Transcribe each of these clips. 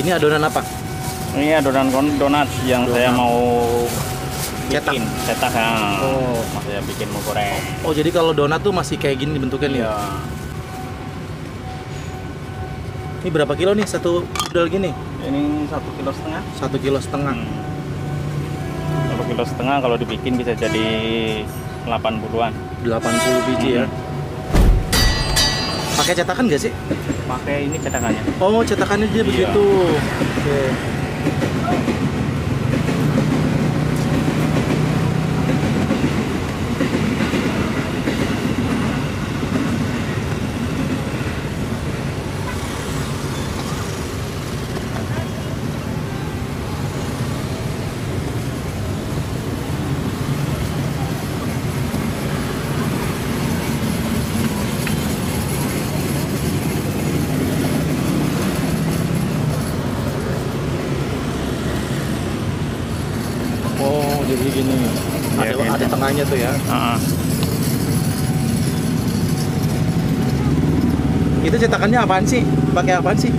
Ini adonan apa? Ini adonan donat yang saya mau Cetak. bikin, cetak ya. Oh. Maksudnya bikin mau goreng. Oh, jadi kalau donat tuh masih kayak gini bentuknya nih. Iya. Ini berapa kilo nih satu budal gini? Ini 1,5 kilo. 1,5 kilo. 1,5 kilo kalau dibikin bisa jadi 80-an. 80 biji ya. Pakai cetakan nggak sih? Pakai ini cetakannya. Oh, cetakannya dia Iya. begitu. Oke. Oh, jadi gini. Ya, Ada gitu. tengahnya tuh ya. Itu cetakannya apaan sih? Pakai apaan sih?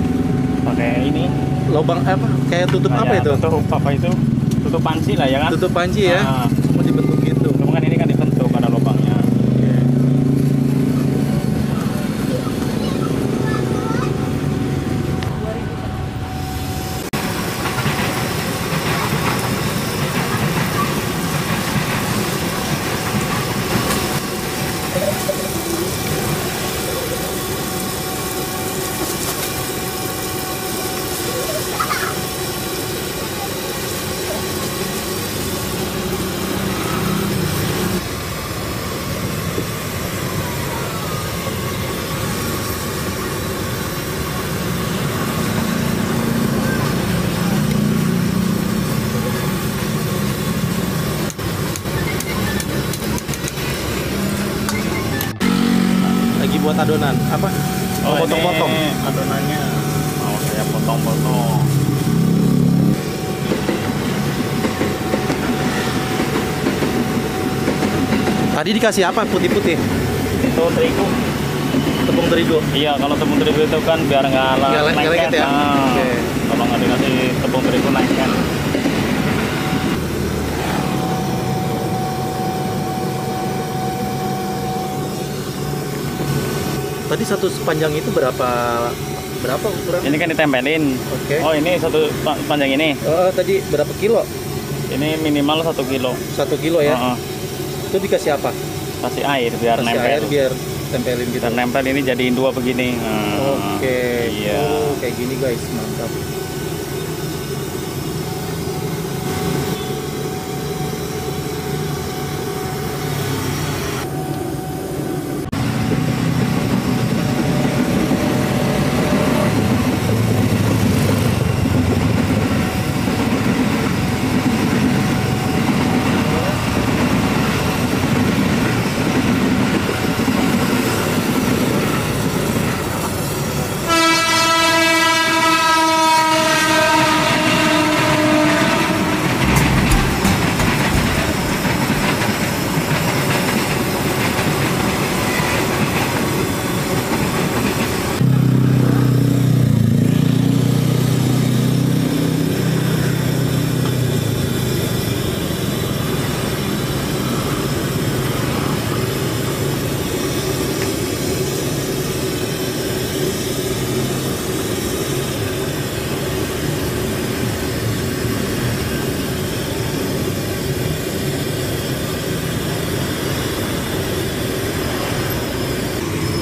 Pakai ini. Lubang apa? Kayak tutup apa Kayak itu? Tutup apa itu? Tutup panci lah ya kan? Tutup panci ya. Ah. Semua dibentuk gitu. Cuma kan ini kan dibentuk ada lubangnya. Lagi buat adonan apa? Oh, Potong-potong. ini adonannya mau saya potong-potong. Tadi dikasih apa putih-putih? Itu terigu. Tepung terigu. Iya, kalau tepung terigu itu kan biar nggak Nggak lengket lengket ya? Nah, Oke. kalau nggak dikasih tepung terigu lengket. Tadi satu sepanjang itu berapa ukuran? Ini kan ditempelin. Oke. Oh, ini satu panjang ini. Tadi berapa kilo? Ini minimal 1 kilo. 1 kilo ya. Heeh. Itu dikasih apa? Kasih air biar Kasih nempel. air biar tempelin gitu. Biar nempel ini jadiin 2 begini. Nah, Oke. Iya. Oh, kayak gini guys, mantap.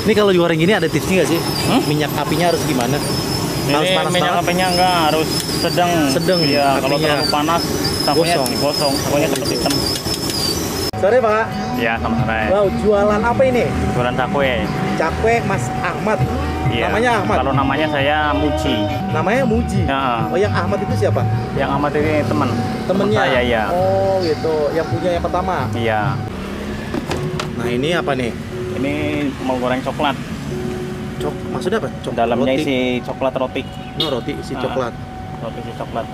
Ini kalau digoreng gini ada tipsnya nggak sih? Minyak apinya harus gimana? Harus Ini panas minyak banget? apinya enggak harus sedang. Sedang Iya, kalau apinya. terlalu panas tahunya Gosong. gosong, tahunya cepat hitam. Sore Pak. Iya, sama sore. Wow, jualan apa ini? Jualan cakwe. Cakwe Mas Ahmad. Iya. Namanya Ahmad. Kalau namanya saya Muji. Namanya Muji. Ya. Oh, yang Ahmad itu siapa? Yang Ahmad ini teman. Temennya. Teman saya ya. Oh, gitu. Yang punya yang pertama. Iya. Nah, ini apa nih? Ini mau goreng coklat. Maksudnya apa? Dalamnya roti. isi coklat roti. Oh, roti isi Ah. coklat. Roti isi coklat.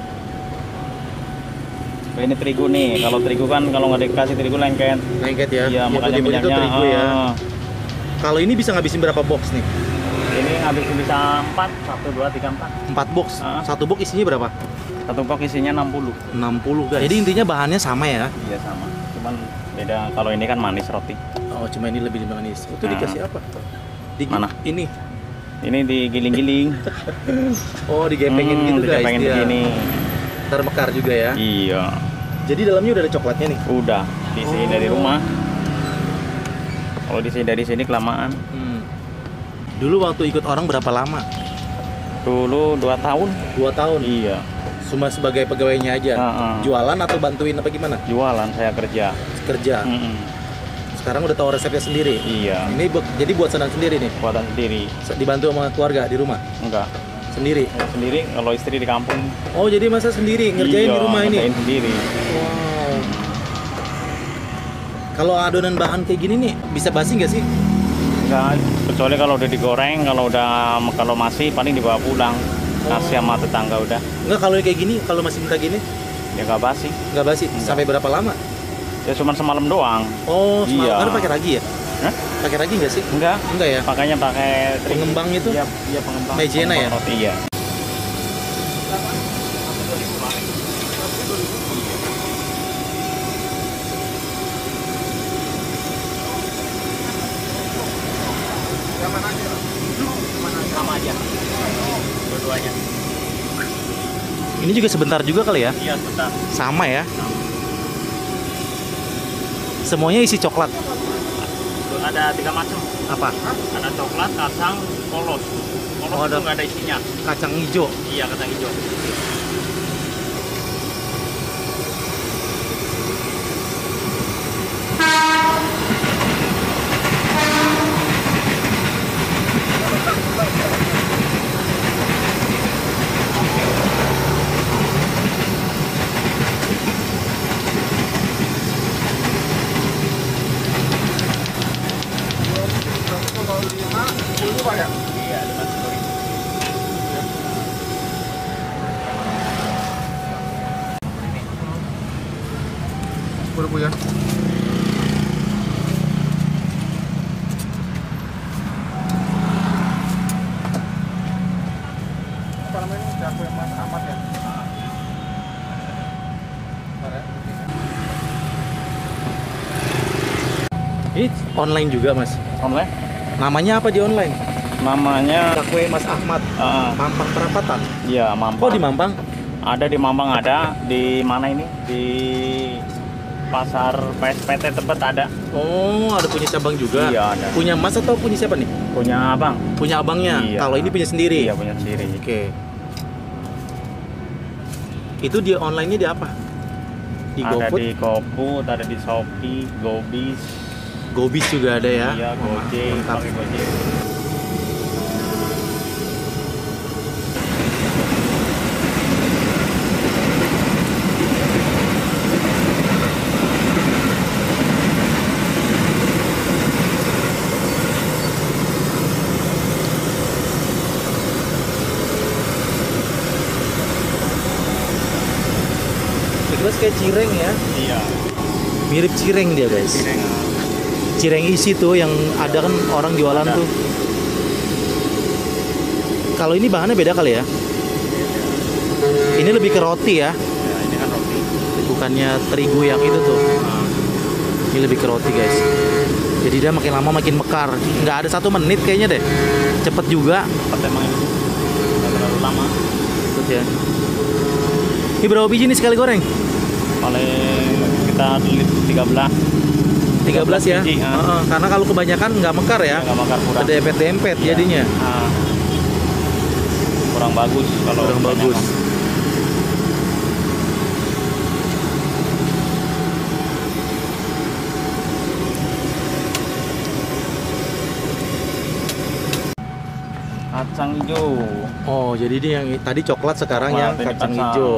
Oh, ini terigu nih. Kalau terigu kan kalau nggak dikasih terigu lengket. Lengket ya. Iya, Yang makanya putih-putih itu minyaknya. terigu ya. Kalau ini bisa ngabisin berapa box nih? Ini ngabisin bisa 4, 1, 2, 3, 4. 4 box. Satu box isinya berapa? Satu box isinya 60. 60 guys. Jadi intinya bahannya sama ya? Iya sama. Cuman beda, kalau ini kan manis roti. Oh, cuma ini lebih manis. Itu Nah. dikasih apa? Mana? Ini. Ini digiling-giling. Oh, digepengin gitu guys. Digepengin dia. begini. Ntar mekar juga ya. Iya. Jadi dalamnya udah ada coklatnya nih. Udah diisiin dari rumah. Kalau diisiin dari sini kelamaan. Dulu waktu ikut orang berapa lama? Dulu 2 tahun. 2 tahun. Iya. Cuma sebagai pegawainya aja. Jualan atau bantuin apa gimana? Jualan, saya kerja. Kerja. Sekarang udah tahu resepnya sendiri. Iya. Ini jadi buat senang sendiri nih. Buatan sendiri. Dibantu sama keluarga di rumah. Enggak. Sendiri. Sendiri, kalau istri di kampung. Oh, jadi masa sendiri ngerjain di rumah ini. Ngerjain sendiri. Wow. Kalau adonan bahan kayak gini nih bisa basi nggak sih? Enggak, kecuali kalau udah digoreng, kalau masih paling dibawa pulang. Kasih sama tetangga udah. Enggak, kalau kayak gini, kalau masih mentah gini Ya nggak basi. nggak basi. Enggak. Sampai berapa lama? Ya cuma semalam doang. Oh, semalam. Iya. Karena pakai ragi ya? Hah? Pakai ragi nggak sih? Enggak. Enggak ya? Pakainya pakai Pengembang itu? Iya, iya pengembang. Maizena ya? Roti, iya. Sama aja. Dua-duanya. Ini juga sebentar juga kali ya? Iya, sebentar. Sama ya? Semuanya isi coklat. Ada 3 macam. Apa? Ada coklat, kacang, polos. Polos Oh, itu nggak ada isinya. Kacang hijau. Iya, kacang hijau. Iya, 50.000. Bu ya. Apa namanya? Cakwe Mas Ahmad ya? Ini online juga mas. Online? Namanya apa di online? Namanya Cakwe Mas Ahmad. Mampang Perapatan. iya, Mampang. Oh di Mampang? Ada di Mampang, ada di mana ini? Di Pasar PSPT Tebet ada. Oh, ada punya cabang juga. Iya, ada. Punya Mas atau punya siapa nih? Punya abang. Punya abangnya. Iya. Kalau ini punya sendiri. Iya, punya sendiri. Oke. Itu dia online-nya di apa? Di Ada GoFood? di GoFood, ada di Shopee, Gobis. Gobis juga ada ya? Iya, Gojek, Mantap. pakai Gojek. Terus kayak cireng ya? Iya. Mirip cireng dia guys. Cireng. Cireng isi tuh yang ada kan orang jualan Ada. tuh. Kalau ini bahannya beda kali ya? Ini lebih ke roti ya, Ya, ini kan roti. bukannya terigu yang itu tuh. Ini lebih ke roti guys. Jadi dia makin lama makin mekar. Nggak ada 1 menit kayaknya deh. Cepet juga. Cepat emang ini. Nggak terlalu lama. Cepet ya. Ini berapa biji nih sekali goreng? Paling kita 13. 13 ya? biji, Karena kalau kebanyakan nggak mekar ya. Nggak bakar kurang. Kedempet-dempet Iya. jadinya. Kurang bagus kalau Kurang kebanyakan. bagus. Kacang hijau. Oh, jadi dia yang tadi coklat sekarang Coklat, yang ini kacang kacang. hijau.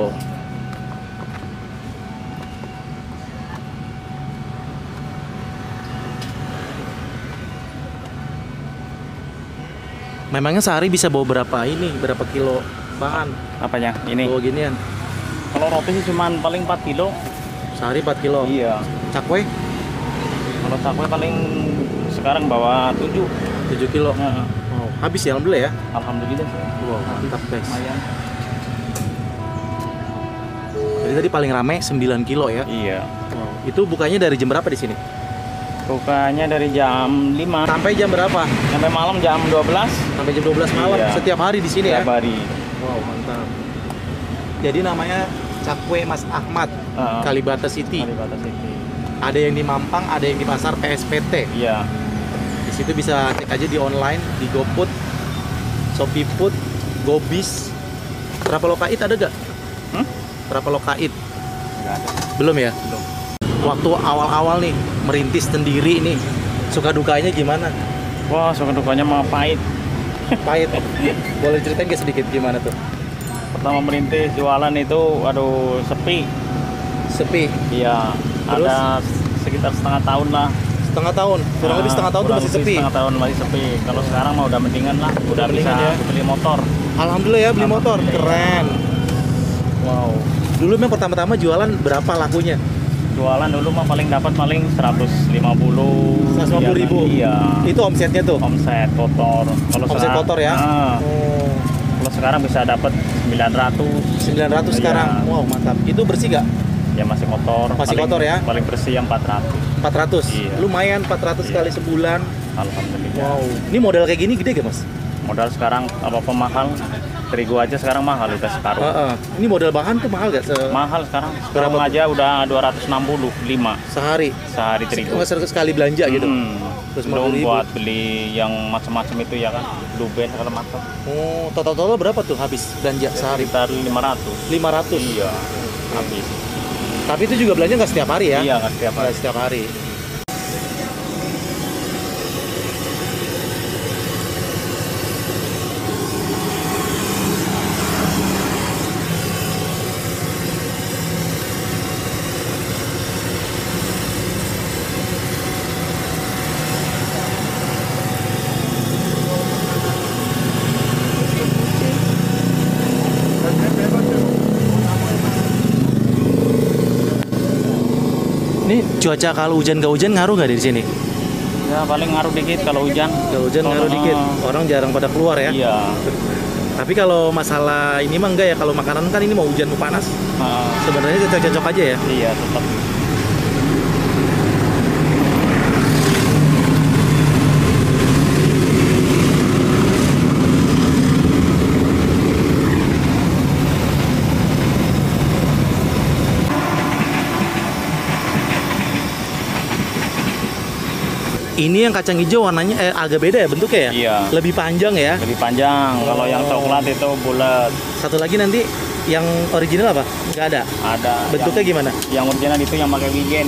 Memangnya sehari bisa bawa berapa ini? Berapa kilo bahan? Apanya? Ini. Bawa ginian. Kalau roti sih cuman paling 4 kilo. Sehari 4 kilo. Iya. Cakwe Kalau cakwe paling sekarang bawa 7. 7 kilo. Heeh. Oh, Habis ya alhamdulillah ya. Alhamdulillah sih. Wow, mantap guys. Lumayan. Jadi tadi paling rame 9 kilo ya. Iya. Wow. Itu bukanya dari jam berapa di sini? Bukanya dari jam 5 Sampai jam berapa? sampai malam jam 12. Sampai jam 12 malam Iya. setiap hari di sini ya. Setiap hari. Wow, mantap. Jadi namanya Cakwe Mas Ahmad, Kalibata City. Kalibata City. Ada yang di Mampang, ada yang di pasar PSPT. Iya. Di situ bisa cek aja di online, di GoFood, ShopeeFood, Gobis. Berapa lokait ada gak? Berapa lokait? Enggak ada. Belum ya? Belum. Waktu awal-awal nih merintis sendiri nih, suka dukanya gimana? Wah, suka dukanya mah pahit. Pahit. Boleh ceritain gak sedikit gimana tuh? Pertama merintis jualan itu, aduh, sepi. Sepi. Iya. Terus? Ada sekitar setengah tahun lah. Setengah tahun. Kurang lebih setengah tahun tuh Kurang masih lebih sepi. Setengah tahun masih sepi. Kalau sekarang mah udah mendingan lah. Udah bisa mendingan ya. beli motor. Alhamdulillah ya beli motor. Alhamdulillah. Keren. Wow. Dulu memang pertama-tama jualan berapa lakunya? Jualan dulu mah paling dapat paling 150. 150.000. Iya. Itu omsetnya tuh. Omset kotor. Kalau Omset sekarang- kotor ya? Oh. Kalau sekarang bisa dapat 900. 900 sekarang. Iya. Wow, mantap. Itu bersih gak? Ya masih kotor. Masih Paling- kotor ya? Paling bersih yang 400. 400. Iya. Lumayan 400 Iya. kali sebulan. Alhamdulillah. Wow. Ini modal kayak gini gede gak, Mas? Modal sekarang apa-apa mahal. Terigu aja sekarang mahal udah separuh. Ini modal bahan tuh mahal gak? Mahal sekarang. Berapa Sekarang aja udah 265 Sehari? sehari terigu. Sekali belanja gitu? Terus Belum 50.000. buat beli yang macam-macam itu ya kan. Blueband segala macam. Oh, total berapa tuh habis belanja sehari? Sekitar 500. 500? Iya. Habis. Tapi itu juga belanja nggak setiap hari ya? Iya, nggak setiap hari. Nggak setiap hari. Ini cuaca kalau hujan nggak hujan ngaruh nggak di sini? Ya paling ngaruh dikit kalau hujan. Kalau hujan ngaruh dikit. Orang jarang pada keluar ya. Iya. Tapi kalau masalah ini mah enggak ya. Kalau makanan kan ini mau hujan mau panas. Sebenarnya cocok-cocok aja ya. Iya tetap. Ini yang kacang hijau warnanya agak beda ya bentuknya ya? Iya. Lebih panjang ya. Lebih panjang. Kalau yang coklat itu bulat. Satu lagi nanti yang original apa? Nggak ada. Ada. Bentuknya gimana? Yang original itu yang pakai wijen.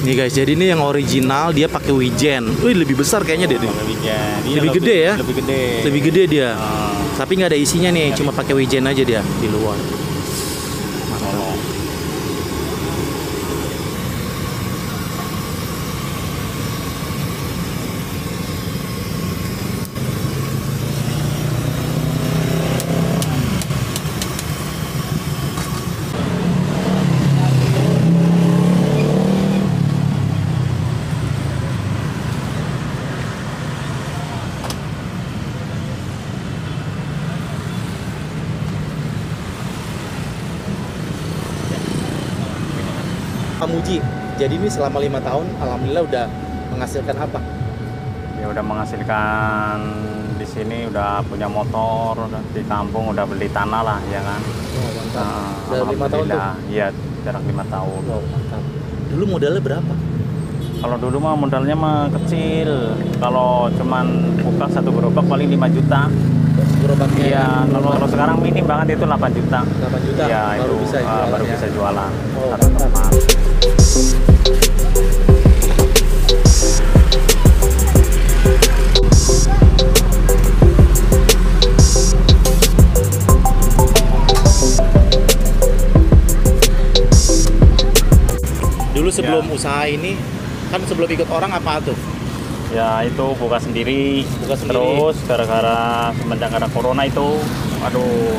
Nih guys, jadi ini yang original dia pakai wijen. Wih, lebih besar kayaknya deh. Pakai wijen. Iya, Lebih gede ya? Lebih gede. Lebih gede dia. Ah. Tapi nggak ada isinya nih, cuma pakai wijen aja dia di luar. Oh. Pak Muji, jadi ini selama 5 tahun, alhamdulillah udah menghasilkan apa? Ya udah menghasilkan di sini, udah punya motor, udah di kampung udah beli tanah lah ya kan. Oh, mantap. Nah, Dalam 5 tahun tuh? alhamdulillah. Iya, jarak 5 tahun. Oh, mantap. Dulu modalnya berapa? Kalau dulu mah modalnya mah kecil. Kalau cuman buka satu gerobak paling 5 juta. Gerobaknya Iya, kalau sekarang minim banget itu 8 juta. 8 juta Iya, baru itu bisa jualan baru ya? bisa jualan. Oh, Satu mantap. tempat. Dulu sebelum usaha ini, kan sebelum ikut orang apa tuh? Ya itu buka sendiri. Buka sendiri. Terus gara-gara semenjak ada corona itu, aduh,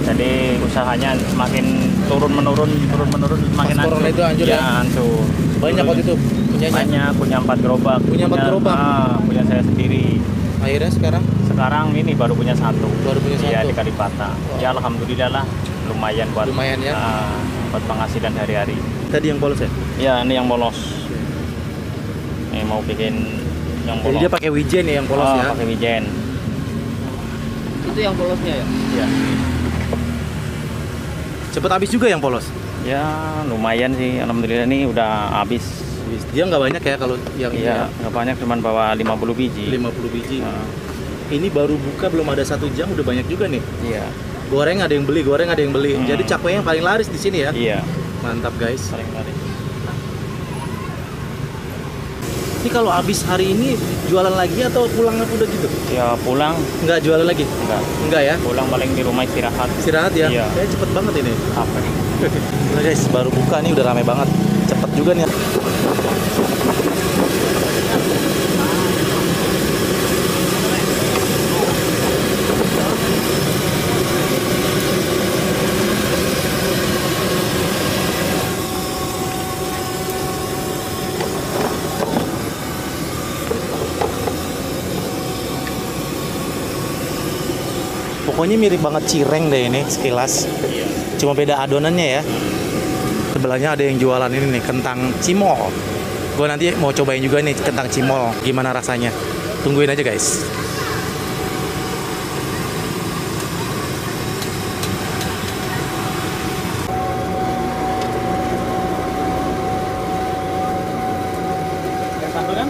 jadi usahanya semakin turun menurun semakin Pas corona itu hancur ya? hancur. Banyak Dulu waktu itu punyanya? banyak, punya 4 gerobak. Punya 4 gerobak? Punya saya sendiri. Akhirnya sekarang Sekarang ini baru punya satu. baru punya Iya, satu. di Kalibata. Oh. Ya alhamdulillah lah, lumayan buat Lumayan ya. buat penghasilan hari-hari. Tadi yang polos ya? Ya, ini yang polos. Ini mau bikin yang Jadi polos. dia pakai wijen ya yang polos ya? Pakai wijen. Itu yang polosnya ya? Ya. Cepet habis juga yang polos? Ya, lumayan sih. Alhamdulillah ini udah habis. Dia nggak banyak ya kalau yang ini Iya, nggak banyak, cuman bawa 50 biji. 50 biji. Nah, Ini baru buka belum ada 1 jam udah banyak juga nih. iya. Goreng ada yang beli, goreng ada yang beli. Hmm. Jadi cakwe yang paling laris di sini ya. Iya, Mantap guys. paling laris. Ini kalau habis hari ini jualan lagi atau pulang udah gitu? Ya pulang Nggak jualan lagi? enggak. Enggak ya? Pulang paling di rumah istirahat. Istirahat ya? Iya. Kayaknya cepet banget ini. Apa? Nah guys, baru buka nih udah rame banget. Cepet juga nih. Pokoknya mirip banget cireng deh ini sekilas. Iya. Cuma beda adonannya ya. Sebelahnya ada yang jualan ini nih, kentang cimol. Gue nanti mau cobain juga nih kentang cimol. Gimana rasanya? Tungguin aja guys. Satu kan?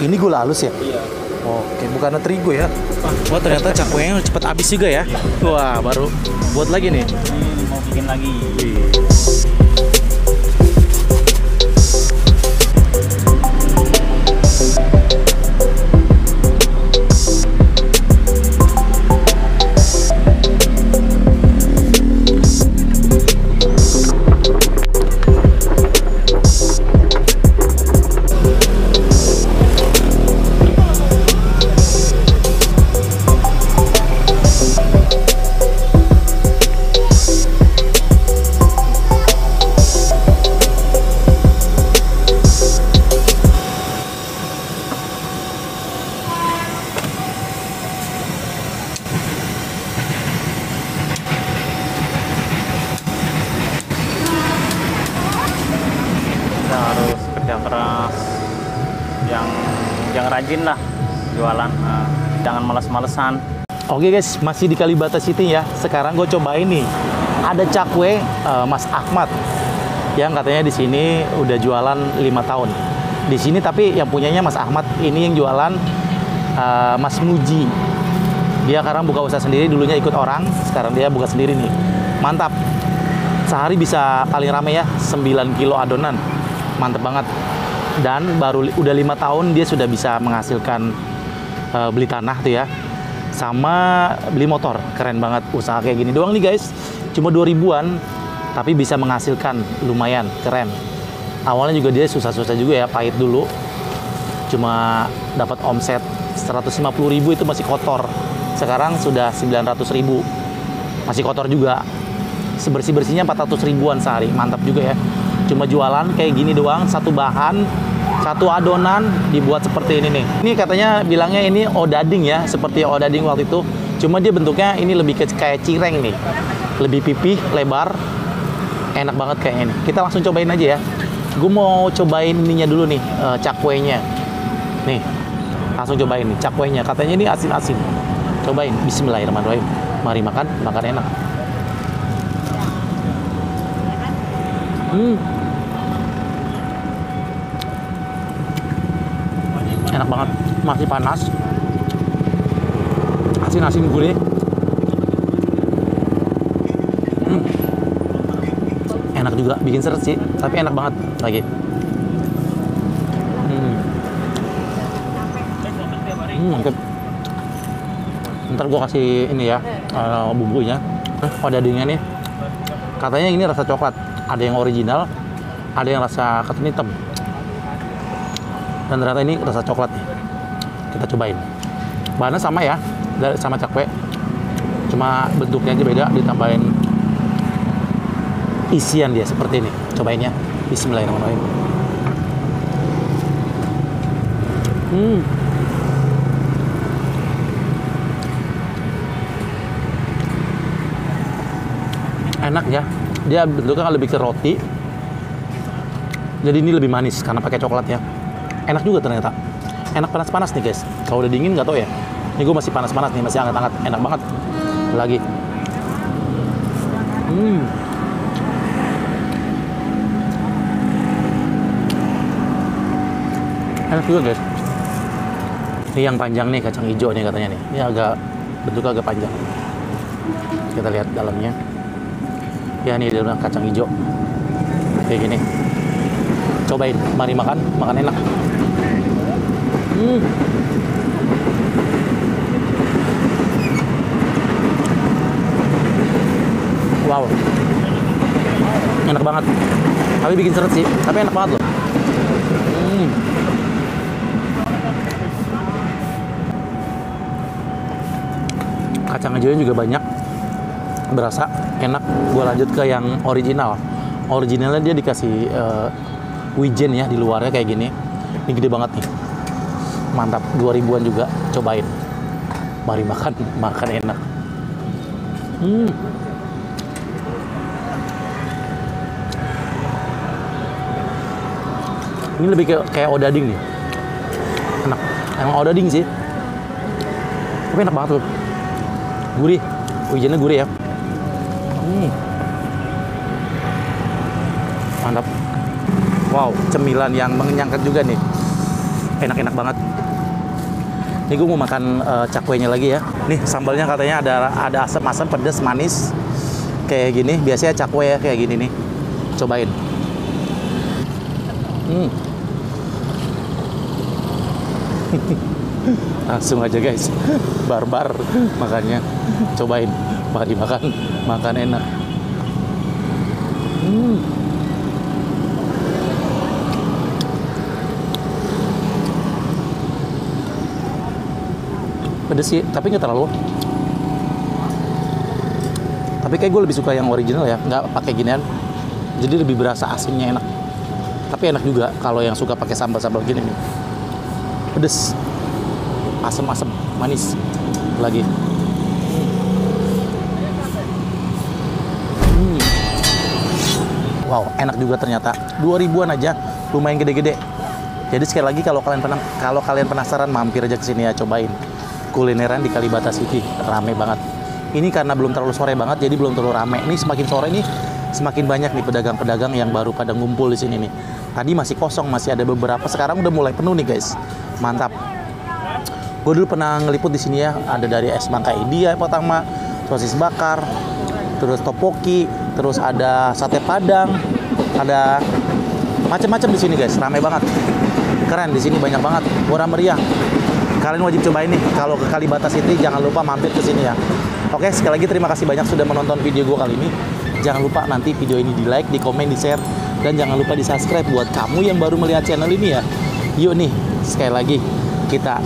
Ini gula halus ya? Iya. Oke, bukannya terigu ya? Wah ternyata cakwenya cepet habis juga ya? Wah baru buat lagi nih. Ini mau bikin lagi. Kita harus kerja keras, yang rajin lah jualan. Nah, jangan males-malesan. Oke guys, masih di Kalibata City ya. Sekarang gue cobain nih. Ada cakwe Mas Ahmad yang katanya di sini udah jualan 5 tahun. Di sini tapi yang punyanya Mas Ahmad, ini yang jualan Mas Muji. Dia sekarang buka usaha sendiri, dulunya ikut orang, sekarang dia buka sendiri nih. Mantap. Sehari bisa paling rame ya 9 kilo adonan. Mantep banget. Dan baru udah 5 tahun dia sudah bisa menghasilkan beli tanah tuh ya. Sama beli motor. Keren banget usaha kayak gini doang nih guys. Cuma 2000-an tapi bisa menghasilkan lumayan, keren. Awalnya juga dia susah-susah juga ya, pahit dulu. Cuma dapat omset 150.000 itu masih kotor. Sekarang sudah 900.000. Masih kotor juga. Sebersih-bersihnya 400 ribuan sehari. Mantap juga ya. Cuma jualan kayak gini doang, satu bahan, satu adonan dibuat seperti ini nih. Ini katanya bilangnya ini odading ya, seperti odading waktu itu. Cuma dia bentuknya ini lebih kayak cireng nih. Lebih pipih, lebar. Enak banget kayaknya nih. Kita langsung cobain aja ya. Gue mau cobain ininya dulu nih, cakwenya. Nih, langsung cobain nih cakwenya. Katanya ini asin-asin. Cobain, bismillahirrahmanirrahim. Mari makan, makan enak. Enak banget, masih panas, asin-asin gurih. Enak juga, bikin seret sih, tapi enak banget lagi. Mantep. Ntar gua kasih ini ya, bumbunya. Odadingnya nih, katanya ini rasa coklat. Ada yang original, ada yang rasa ketan hitam. Dan ternyata ini rasa coklat nih. Kita cobain. Bahannya sama ya, sama cakwe. Cuma bentuknya aja beda, ditambahin isian dia seperti ini. Cobain ya. Bismillahirrahmanirrahim. Enak ya. Dia bentuknya kan lebih ke roti. Jadi ini lebih manis karena pakai coklat ya. Enak juga ternyata. Enak panas-panas nih guys. Kalau udah dingin nggak tahu ya. Ini gue masih panas-panas nih, masih hangat-hangat. Enak banget. Lagi. Enak juga guys. Ini yang panjang nih, kacang hijau nih katanya nih. Ini agak bentuknya agak panjang. Kita lihat dalamnya. Ya ini dia kacang hijau. Kayak gini. Cobain, mari makan enak. Wow. Enak banget. Tapi bikin seret sih, tapi enak banget loh. Kacang hijaunya juga banyak, berasa enak. Gue lanjut ke yang original. Originalnya dia dikasih wijen ya di luarnya kayak gini. Ini gede banget nih, mantap. 2000-an juga, cobain. Mari makan enak. Ini lebih kayak odading nih, enak. Emang odading sih, tapi enak banget loh. Gurih, wijennya gurih ya. Mantap. Wow, cemilan yang mengenyangkan juga nih. Enak-enak banget. Ini gue mau makan cakwenya lagi ya. Nih sambalnya katanya ada asam-asam, pedas, manis. Kayak gini, biasanya cakwe ya kayak gini nih. Cobain. Langsung aja guys, barbar makannya. Cobain, mari makan enak. Pedes sih, tapi nggak terlalu. Tapi kayak gue lebih suka yang original ya, nggak pakai ginian. Jadi lebih berasa asinnya enak. Tapi enak juga kalau yang suka pakai sambal-sambal gini nih. Pedes, asem-asem, manis lagi. Wow, enak juga ternyata. 2000-an aja, lumayan gede-gede. Jadi sekali lagi kalau kalian penasaran, mampir aja ke sini ya, cobain. Kulineran di Kalibata City, rame banget. Ini karena belum terlalu sore banget, jadi belum terlalu rame. Ini semakin sore nih, semakin banyak nih pedagang-pedagang yang baru pada ngumpul di sini nih. Tadi masih kosong, masih ada beberapa. Sekarang udah mulai penuh nih guys. Mantap. Gue dulu pernah ngeliput di sini ya. Ada dari es mangka India yang pertama, sosis bakar, terus topoki, terus ada sate padang, ada macam-macam di sini guys. Rame banget. Keren, di sini banyak banget. Murah meriah. Kalian wajib cobain nih. Kalau ke Kalibata City jangan lupa mampir ke sini ya. Oke, sekali lagi terima kasih banyak sudah menonton video gue kali ini. Jangan lupa nanti video ini di like, di komen, di share, dan jangan lupa di subscribe buat kamu yang baru melihat channel ini ya. Yuk nih, sekali lagi kita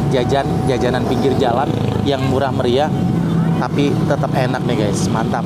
jajanan pinggir jalan yang murah meriah tapi tetap enak nih guys. Mantap.